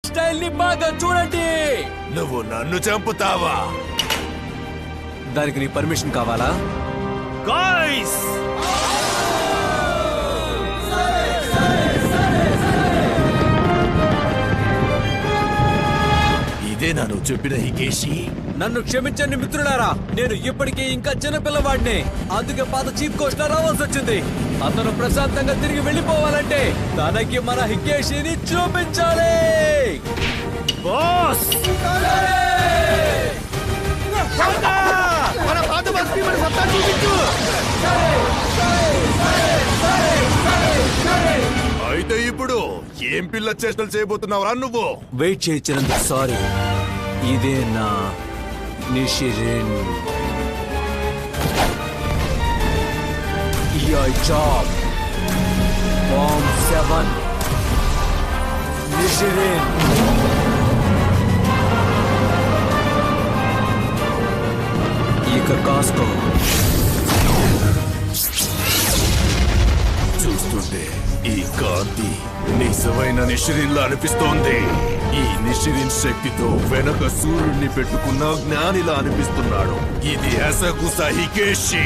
Style ని బాగా చూడండి. నువ్వు నన్ను చంపుతావా? దానికి నీ పర్మిషన్ కావాలా? గాయ్స్, ఇదేనా నువ్వు చెప్పిన హికేషి? నన్ను క్షమించండి మిత్రులారా, నేను ఇప్పటికీ ఇంకా చిన్నపిల్లవాడిని. అందుకే పాత చీఫ్ కోస్టర్ రావాల్సి వచ్చింది. అతను ప్రశాంతంగా తిరిగి వెళ్ళిపోవాలంటే తనకి మన హికేషిని చూపించాలి. బాస్, మన పాత బస్తీ మన సత్తా చూపించు. అయితే ఇప్పుడు ఏం పిల్ల చేష్టలు చేయబోతున్నావురా నువ్వు? వెయిట్ చేయించినందుకు సారీ. ఇదే నా నిషిరిన్ జాబ్. బాంబ్ 7 నిషిరిన్. ఇక కాస్కో. చూస్తుంటే ఈ కాంతి నిజమైన నిషిరిన్లా అనిపిస్తోంది. ఈ నిషిరిన్ శక్తితో వెనక సూర్యుడిని పెట్టుకున్న జ్ఞానిలా అనిపిస్తున్నాడు. ఇది అసగుస హికేషి.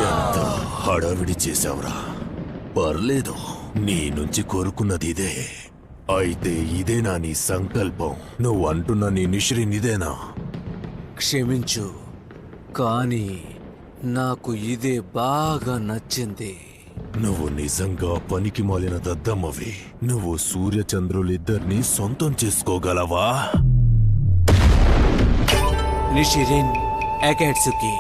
ఎంత హడావిడి చేశావురా. పర్లేదు, నీ నుంచి కోరుకున్నది ఇదే. అయితే ఇదేనా నీ సంకల్పం? నువ్వు అంటున్న నీ నిషిరిన్ ఇదేనా? క్షమించు, కానీ నాకు ఇదే బాగా నచ్చింది. నువ్వు నిజంగా పనికి మాలిన దద్దమ్మవి. నువ్వు సూర్యచంద్రులిద్దరినీ సొంతం చేసుకోగలవా? నిషిరిన్ అకాట్సుకి.